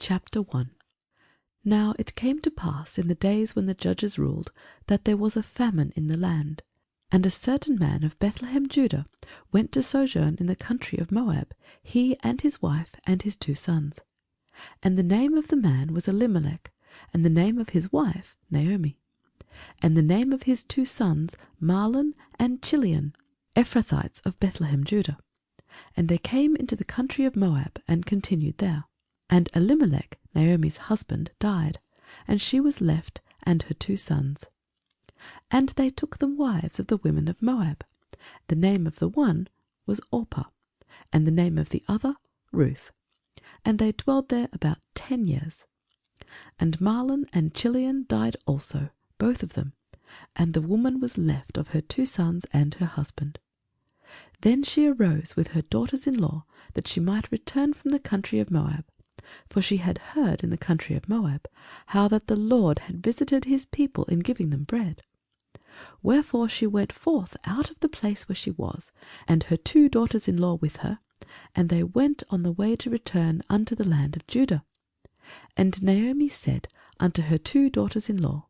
Chapter 1. Now it came to pass in the days when the judges ruled, that there was a famine in the land. And a certain man of Bethlehem Judah went to sojourn in the country of Moab, he and his wife and his 2 sons. And the name of the man was Elimelech, and the name of his wife Naomi. And the name of his 2 sons Mahlon and Chilion, Ephrathites of Bethlehem Judah. And they came into the country of Moab, and continued there. And Elimelech, Naomi's husband, died, and she was left, and her 2 sons. And they took them wives of the women of Moab. The name of the one was Orpah, and the name of the other Ruth. And they dwelled there about 10 years. And Mahlon and Chilion died also, both of them, and the woman was left of her 2 sons and her husband. Then she arose with her daughters-in-law, that she might return from the country of Moab, for she had heard in the country of Moab how that the Lord had visited his people in giving them bread. Wherefore she went forth out of the place where she was, and her 2 daughters-in-law with her, and they went on the way to return unto the land of Judah. And Naomi said unto her 2 daughters-in-law,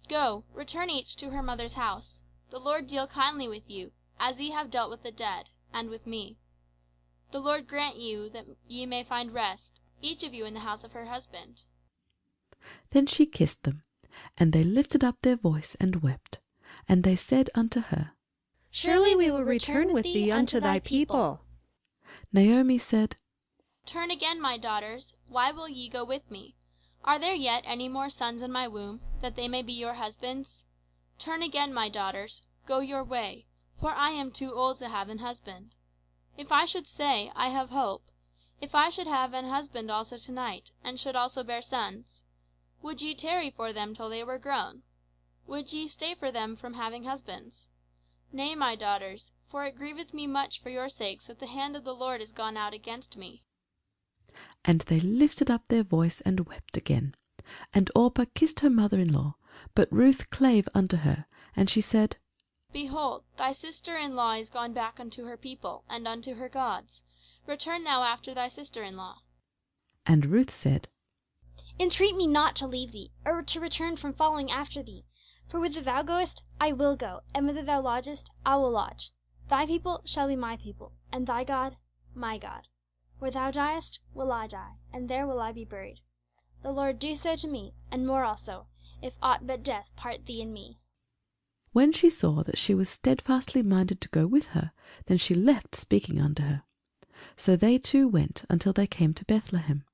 Go, return each to her mother's house. The Lord deal kindly with you, as ye have dealt with the dead, and with me. The Lord grant you that ye may find rest, each of you in the house of her husband. Then she kissed them, and they lifted up their voice and wept. And they said unto her, Surely we will return with thee unto thy people. Naomi said, Turn again, my daughters, why will ye go with me? Are there yet any more sons in my womb, that they may be your husbands? Turn again, my daughters, go your way, for I am too old to have an husband. If I should say, I have hope, if I should have an husband also tonight, and should also bear sons, would ye tarry for them till they were grown? Would ye stay for them from having husbands? Nay, my daughters, for it grieveth me much for your sakes that the hand of the Lord is gone out against me. And they lifted up their voice and wept again. And Orpah kissed her mother-in-law, but Ruth clave unto her, and she said, Behold, thy sister-in-law is gone back unto her people, and unto her gods. Return thou after thy sister-in-law. And Ruth said, Entreat me not to leave thee, or to return from following after thee. For whither thou goest, I will go, and whither thou lodgest, I will lodge. Thy people shall be my people, and thy God my God. Where thou diest, will I die, and there will I be buried. The Lord do so to me, and more also, if aught but death part thee and me. When she saw that she was steadfastly minded to go with her, then she left speaking unto her. So they 2 went until they came to Bethlehem.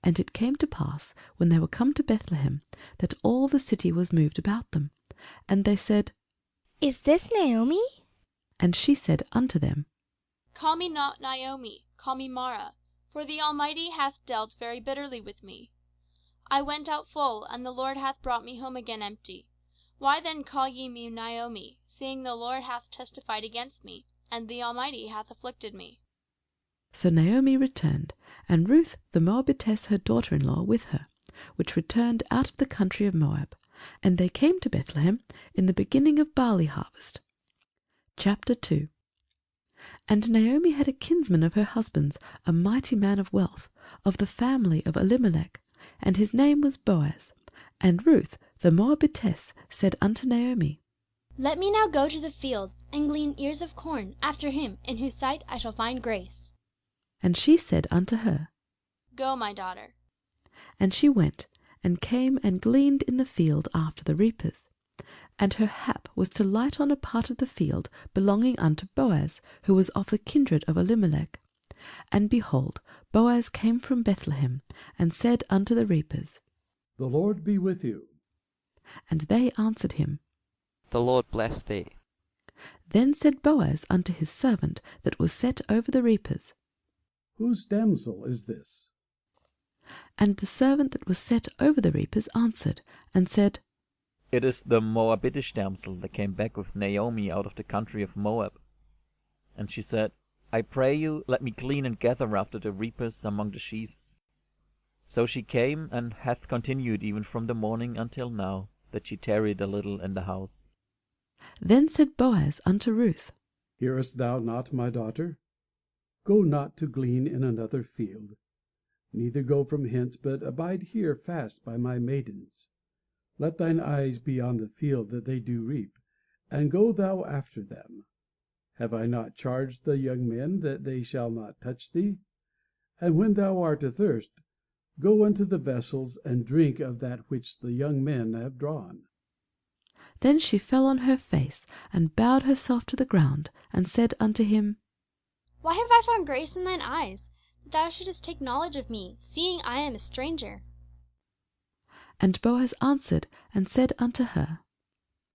And it came to pass, when they were come to Bethlehem, that all the city was moved about them. And they said, Is this Naomi? And she said unto them, Call me not Naomi, call me Mara, for the Almighty hath dealt very bitterly with me. I went out full, and the Lord hath brought me home again empty. Why then call ye me Naomi, seeing the Lord hath testified against me, and the Almighty hath afflicted me? So Naomi returned, and Ruth the Moabitess her daughter-in-law with her, which returned out of the country of Moab. And they came to Bethlehem in the beginning of barley harvest. Chapter 2. And Naomi had a kinsman of her husband's, a mighty man of wealth, of the family of Elimelech, and his name was Boaz. And Ruth the Moabitess said unto Naomi, Let me now go to the field, and glean ears of corn after him in whose sight I shall find grace. And she said unto her, Go, my daughter. And she went, and came and gleaned in the field after the reapers. And her hap was to light on a part of the field belonging unto Boaz, who was of the kindred of Elimelech. And behold, Boaz came from Bethlehem, and said unto the reapers, The Lord be with you. And they answered him, The Lord bless thee. Then said Boaz unto his servant that was set over the reapers, Whose damsel is this? And the servant that was set over the reapers answered, and said, It is the Moabitish damsel that came back with Naomi out of the country of Moab. And she said, I pray you, let me glean and gather after the reapers among the sheaves. So she came, and hath continued even from the morning until now, that she tarried a little in the house. Then said Boaz unto Ruth, Hearest thou not, my daughter? Go not to glean in another field. neither go from hence, but abide here fast by my maidens. Let thine eyes be on the field that they do reap, and go thou after them. Have I not charged the young men that they shall not touch thee? And when thou art athirst, go unto the vessels, and drink of that which the young men have drawn. Then she fell on her face, and bowed herself to the ground, and said unto him, Why have I found grace in thine eyes, that thou shouldest take knowledge of me, seeing I am a stranger? And Boaz answered and said unto her,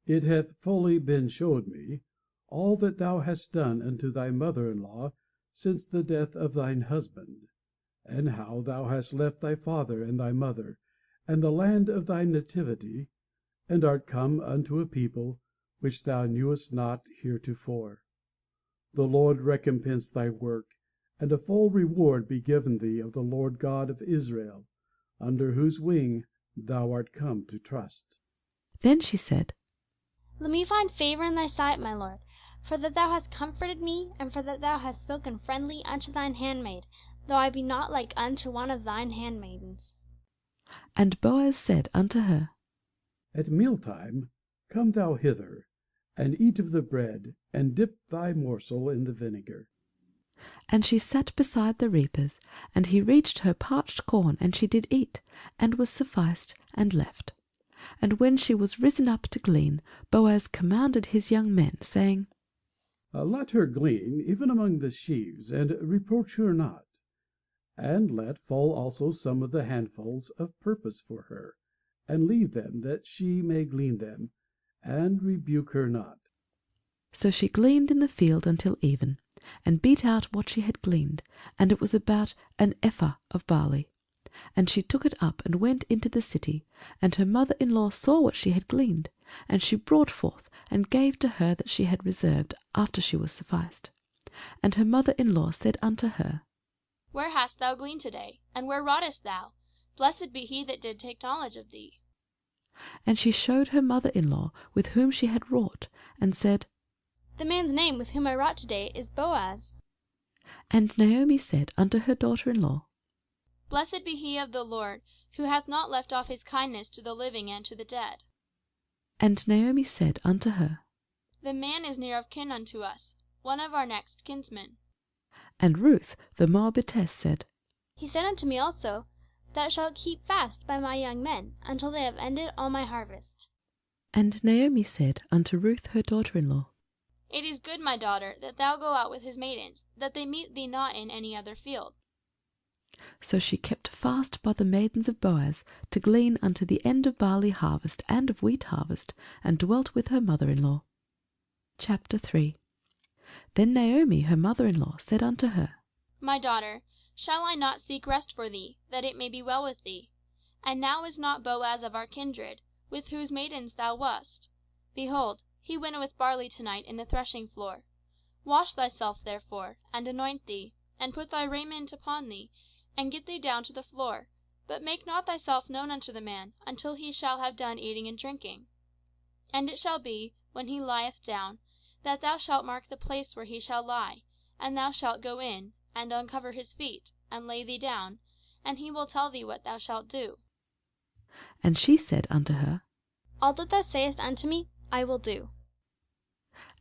It hath fully been showed me all that thou hast done unto thy mother-in-law since the death of thine husband, and how thou hast left thy father and thy mother, and the land of thy nativity, and art come unto a people which thou knewest not heretofore. The Lord recompense thy work, and a full reward be given thee of the Lord God of Israel, under whose wing thou art come to trust. Then she said, Let me find favour in thy sight, my lord, for that thou hast comforted me, and for that thou hast spoken friendly unto thine handmaid, though I be not like unto one of thine handmaidens. And Boaz said unto her, At mealtime come thou hither, and eat of the bread, and dip thy morsel in the vinegar. And she sat beside the reapers, and he reached her parched corn, and she did eat, and was sufficed, and left. And when she was risen up to glean, Boaz commanded his young men, saying, Let her glean even among the sheaves, and reproach her not. And let fall also some of the handfuls of purpose for her, and leave them, that she may glean them, and rebuke her not. So she gleaned in the field until even, and beat out what she had gleaned, and it was about an ephah of barley. And she took it up, and went into the city, and her mother-in-law saw what she had gleaned, and she brought forth, and gave to her that she had reserved, after she was sufficed. And her mother-in-law said unto her, Where hast thou gleaned today? And where wroughtest thou? Blessed be he that did take knowledge of thee. And she showed her mother-in-law with whom she had wrought, and said, The man's name with whom I wrought today is Boaz. And Naomi said unto her daughter-in-law, Blessed be he of the Lord, who hath not left off his kindness to the living and to the dead. And Naomi said unto her, The man is near of kin unto us, one of our next kinsmen. And Ruth the Moabitess said, He said unto me also, Thou shalt keep fast by my young men, until they have ended all my harvest. And Naomi said unto Ruth her daughter-in-law, It is good, my daughter, that thou go out with his maidens, that they meet thee not in any other field. So she kept fast by the maidens of Boaz to glean unto the end of barley harvest and of wheat harvest, and dwelt with her mother-in-law. Chapter 3. Then Naomi her mother-in-law said unto her, My daughter, shall I not seek rest for thee, that it may be well with thee? And now is not Boaz of our kindred, with whose maidens thou wast? Behold, he winnoweth barley tonight in the threshing floor. Wash thyself therefore, and anoint thee, and put thy raiment upon thee, and get thee down to the floor, but make not thyself known unto the man, until he shall have done eating and drinking. And it shall be, when he lieth down, that thou shalt mark the place where he shall lie, and thou shalt go in, and uncover his feet, and lay thee down, and he will tell thee what thou shalt do. And she said unto her, All that thou sayest unto me, I will do.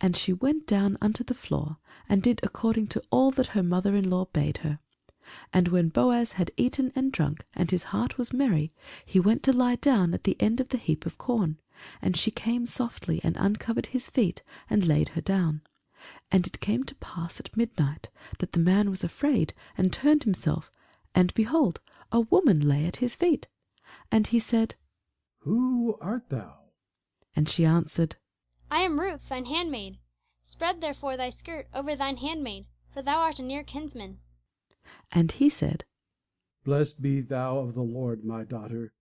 And she went down unto the floor, and did according to all that her mother-in-law bade her. And when Boaz had eaten and drunk, and his heart was merry, he went to lie down at the end of the heap of corn. And she came softly, and uncovered his feet, and laid her down. And it came to pass at midnight, that the man was afraid, and turned himself, and behold, a woman lay at his feet. And he said, Who art thou? And she answered, I am Ruth, thine handmaid. Spread therefore thy skirt over thine handmaid, for thou art a near kinsman. And he said, Blessed be thou of the Lord, my daughter,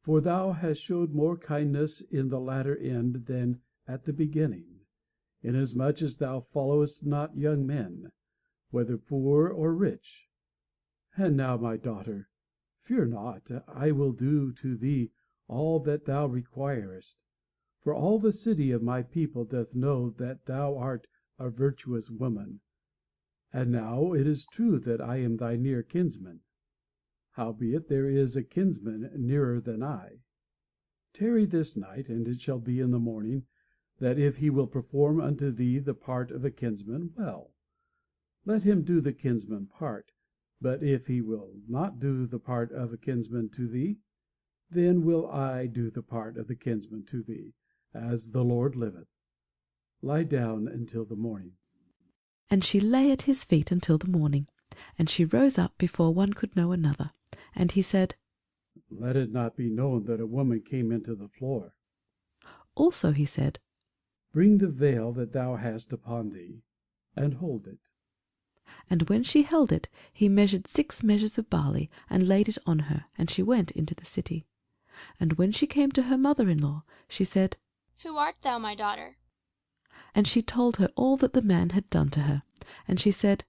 for thou hast showed more kindness in the latter end than at the beginning, inasmuch as thou followest not young men, whether poor or rich. And now, my daughter, fear not, I will do to thee all that thou requirest. For all the city of my people doth know that thou art a virtuous woman. And now it is true that I am thy near kinsman. howbeit there is a kinsman nearer than I. Tarry this night, and it shall be in the morning, that if he will perform unto thee the part of a kinsman, well, let him do the kinsman part. But if he will not do the part of a kinsman to thee, then will I do the part of the kinsman to thee, as the Lord liveth. Lie down until the morning. And she lay at his feet until the morning. And she rose up before one could know another. And he said, Let it not be known that a woman came into the floor. Also he said, Bring the veil that thou hast upon thee, and hold it. And when she held it, he measured 6 measures of barley, and laid it on her, and she went into the city. And when she came to her mother-in-law, she said, Who art thou, my daughter? And she told her all that the man had done to her. And she said,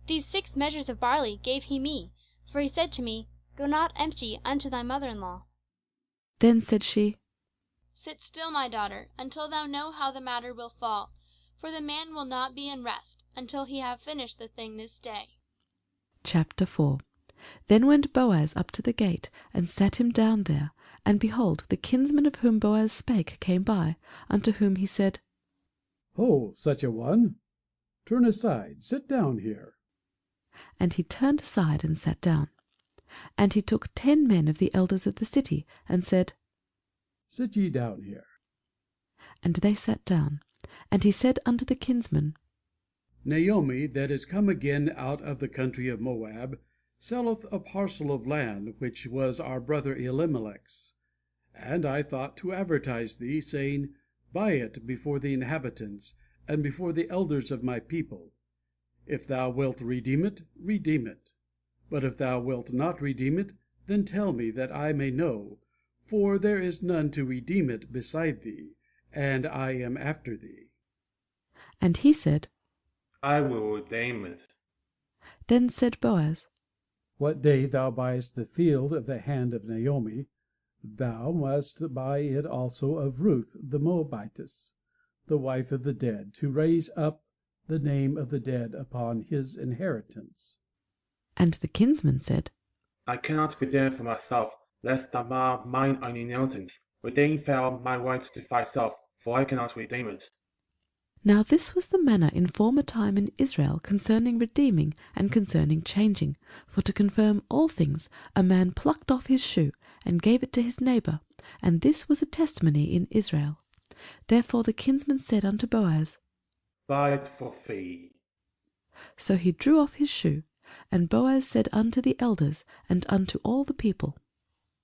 These 6 measures of barley gave he me, for he said to me, Go not empty unto thy mother-in-law. Then said she, Sit still, my daughter, until thou know how the matter will fall, for the man will not be in rest until he have finished the thing this day. Chapter 4. Then went Boaz up to the gate, and sat him down there. And behold, the kinsman of whom Boaz spake came by, unto whom he said, Ho, such a one! Turn aside, sit down here. And he turned aside and sat down. And he took 10 men of the elders of the city, and said, Sit ye down here. And they sat down. And he said unto the kinsman, Naomi, that is come again out of the country of Moab, selleth a parcel of land which was our brother Elimelech's. And I thought to advertise thee, saying, Buy it before the inhabitants, and before the elders of my people. If thou wilt redeem it, redeem it. But if thou wilt not redeem it, then tell me, that I may know, for there is none to redeem it beside thee, and I am after thee. And he said, I will redeem it. Then said Boaz, What day thou buyest the field of the hand of Naomi, thou must buy it also of Ruth the Moabitess, the wife of the dead, to raise up the name of the dead upon his inheritance. And the kinsman said, I cannot redeem for myself, lest thou mar mine own inheritance. Redeem thou my right to thyself, for I cannot redeem it. Now this was the manner in former time in Israel concerning redeeming and concerning changing. For to confirm all things, a man plucked off his shoe, and gave it to his neighbour, and this was a testimony in Israel. Therefore the kinsman said unto Boaz, Buy it for fee. So he drew off his shoe, and Boaz said unto the elders and unto all the people,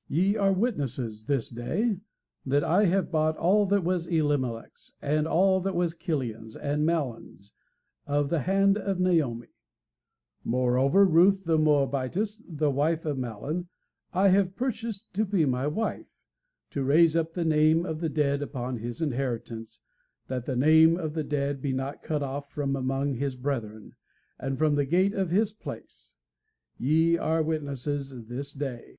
Ye are witnesses this day, that I have bought all that was Elimelech's, and all that was Kilion's and Mahlon's, of the hand of Naomi. Moreover, Ruth the Moabitess, the wife of Mahlon, I have purchased to be my wife, to raise up the name of the dead upon his inheritance, that the name of the dead be not cut off from among his brethren, and from the gate of his place. Ye are witnesses this day.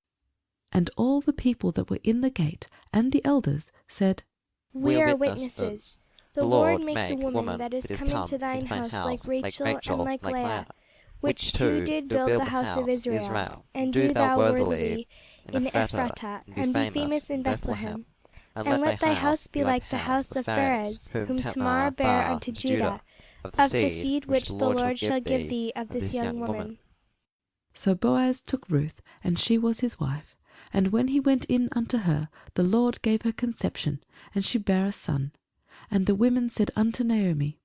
And all the people that were in the gate, and the elders, said, We We'll are witness witnesses. The The Lord Lord make the woman that is come into thine house like Rachel and like Leah, which two did build the house of Israel. And do thou worthily in Ephratah, and be famous in Bethlehem. And let thy house be like the house of Pharez, whom Tamar bare unto Judah, of the seed which the Lord shall give thee of this young woman. So Boaz took Ruth, and she was his wife. And when he went in unto her, the Lord gave her conception, and she bare a son. And the women said unto Naomi,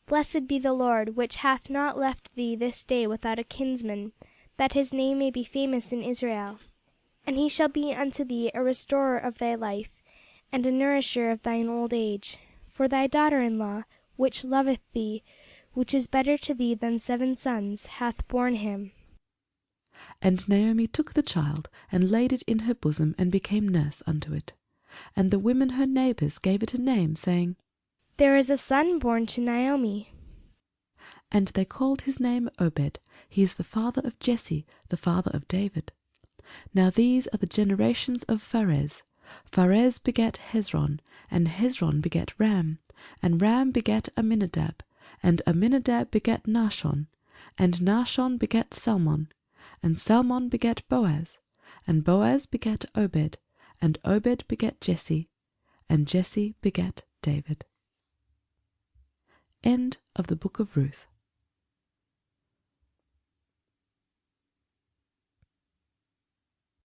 Blessed be the Lord, which hath not left thee this day without a kinsman, that his name may be famous in Israel. And he shall be unto thee a restorer of thy life, and a nourisher of thine old age. For thy daughter-in-law, which loveth thee, which is better to thee than 7 sons, hath borne him. And Naomi took the child, and laid it in her bosom, and became nurse unto it. And the women her neighbours gave it a name, saying, There is a son born to Naomi. And they called his name Obed. He is the father of Jesse, the father of David. Now these are the generations of Pharez. Pharez begat Hezron, and Hezron begat Ram, and Ram begat Amminadab, and Amminadab begat Nahshon, and Nahshon begat Salmon, And Salmon begat Boaz, and Boaz begat Obed, and Obed begat Jesse, and Jesse begat David. End of the Book of Ruth.